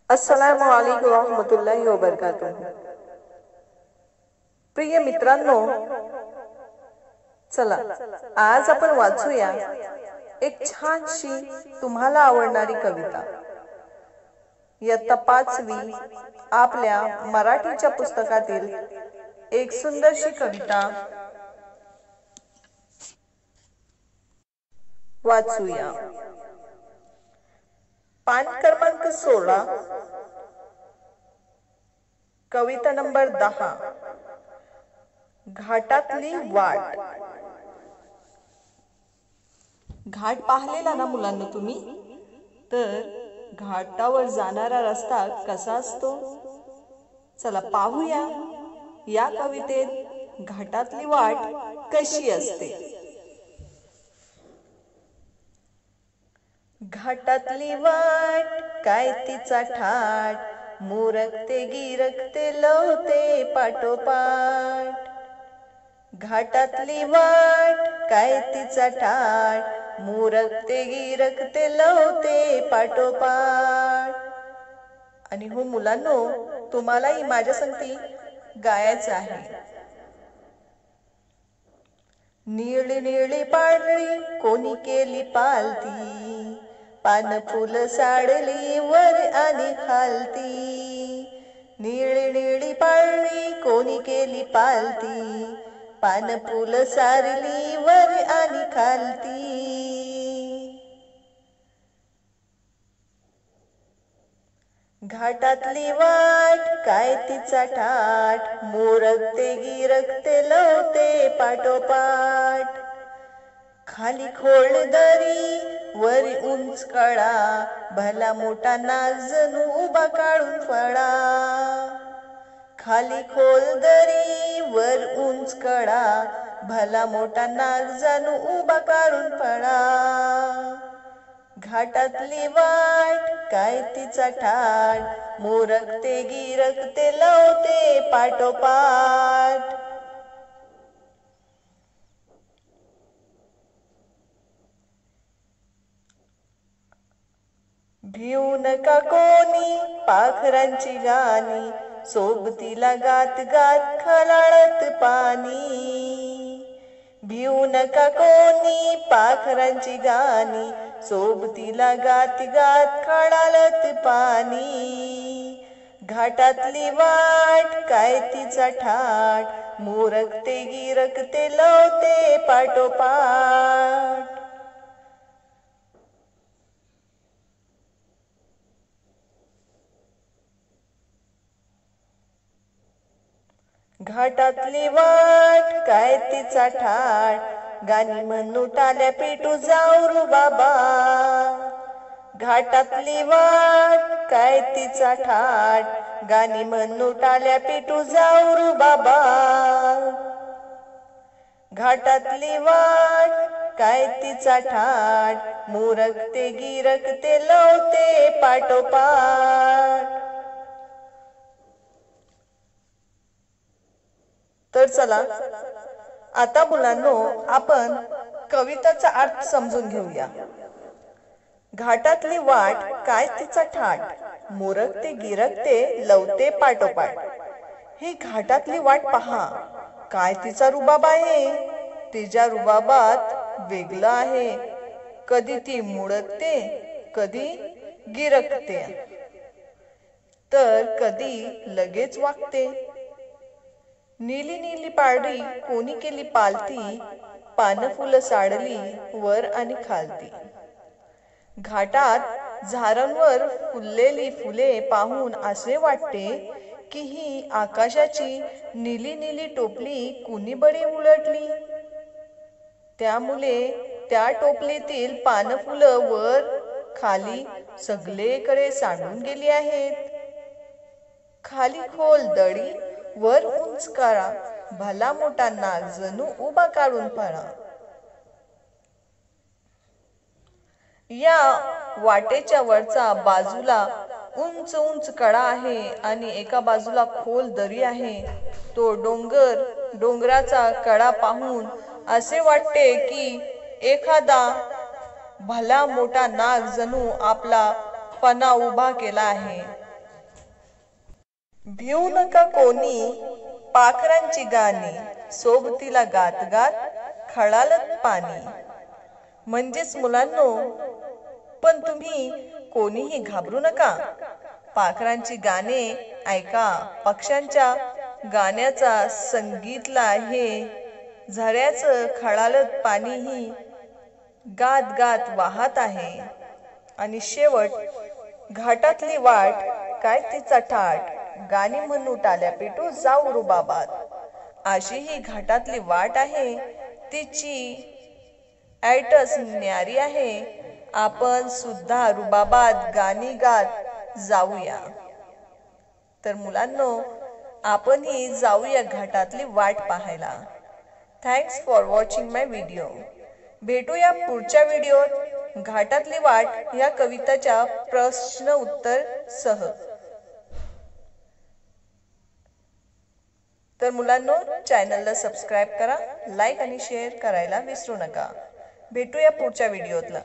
अस्सलामु अलैकुम रहमतुल्लाहि व बरकातुहू। प्रिय मित्रांनो, चला आज आपण वाचूया एक छानशी तुम्हाला आवडणारी कविता। इयत्ता 5वी आपल्या मराठीच्या पुस्तकातील एक सुंदरशी कविता वाचूया। पान क्रमांक 16, कविता नंबर 10, घाटातली वाट। घाट पाहिलेला ना मुलांना तुम्ही? तर घाटावर जाणारा रस्ता कसा असतो? चला पाहूया या कवितेत घाटातली वाट कशी असते। घाटातली वाट काय तिचा ठाट, मुरकते गिरकते लवते पाठोपाठ। घाटातली वाट काय तिचा ठाट, मुरकते गिरकते लवते पाठोपाठ। आणि हो मुलांनो, तुम्हालाही माझ्या संगती गायचं आहे। निळी निळी पांढरी कोणी केली पालती, पान फुल साडली वर आणि खालती। निळी निळी पांढरी कोणी केली पालती, पान फुल सारली वर आणि खालती। घाटातली वाट काय तिचा ठाट, मुरकते गिरकते लवते पाठोपाठ। खाली खोल दरी वरी उंच कडा, भला मोठा नाग जणू उभा काढून फळा। खाली खोल दरी वर उंच कडा, भला मोठा नाग जणू उभा काढून फळा। घाटातली वाट काय तिचा ठाट, मुरकते गिरकते लवते पाठोपाठ। भिऊ नका कोणी पाखरांची गाणी, सोबतीला गात गात खळाळत पाणी। भिऊ नका कोणी पाखरांची गाणी, सोबतीला गात गात खळाळत पाणी। घाटातली वाट काय तिचा ठाट, मुरकते गिरकते लवते पाठोपाठ। घाटातली वाट काय तिचा ठाट, गाणी म्हणू टाल्या पेटू जाऊ रुबाबा। घाटातली वाट काय तिचा ठाट, गाणी म्हणू टाल्या पेटू जाऊ रुबाबा। घाटातली वाट काय तिचा ठाट, मुरकते गिरकते लवते पाठोपाठ। तर चला आता मुलांनो, आपण कवितेचा अर्थ समजून घेऊया। घाटातली वाट काय तिचा ठाट, मुरकते गिरकते लवते पाठोपाठ। ही घाटातली वाट पहा, काय तिचा रुबाब आहे। तिच्या रुबाबात वेगळं आहे, कधी ती मुरकते कधी गिरकते, तर कधी लगेच वाकते। नीली नीली पांढरी कोणी केली पालती, पान फुल साडली वर आणि खालती। घाटात झाडांवर फुललेली फुले पाहून असे वाटते की ही आकाशाची नीली नीली टोपली कुणी बरी उलटली। त्यामुळे त्या टोपलीतील पान फुल वर खाली सगळीकडे सांडून गेली आहेत। खाली खोल दरी वर उंच कडा, भला मोठा नाग जणू उभा काढून फळा। या वाटेच्या वरच्या बाजूला उंच उंच कडा आहे आणि एका बाजूला खोल दरी आहे। तो डोंगराचा कडा पाहून असे वाटते की एखादा भला मोठा नाग जणू आपला फणा उभा केला आहे भिऊ नका कोणी पाखरांची गाणी, सोबतीला गात गात खळालत पाणी. म्हणजेच मुलांनो, पण तुम्ही कोणीही घाबरू नका. पाखरांची गाणे ऐका. पक्ष्यांच्या गाण्याचा संगीतला आहे. झऱ्याचं खळालत पाणीही गात गात वाहत आहे. आणि शेवट घाटातली वाट काय तिचा थाट, गाणी म्हणून टाल्या पेटू जाऊ रुबाबात. अशी ही घाटातली वाट आहे, तिची ऐटच न्यारी आहे. आपण सुद्धा रुबाबात गाणी गात जाऊया. तर मुलांनो, आपणही जाऊया घाटातली वाट पाहायला. Thanks for watching my video. भेटूया पुढच्या व्हिडिओत घाटातली वाट या कविताच्या प्रश्न उत्तर सह. तर मुलांनो, चॅनलला सबस्क्राईब करा, लाईक आणि शेअर करायला विसरू नका. भेटूया पुढच्या व्हिडिओतला.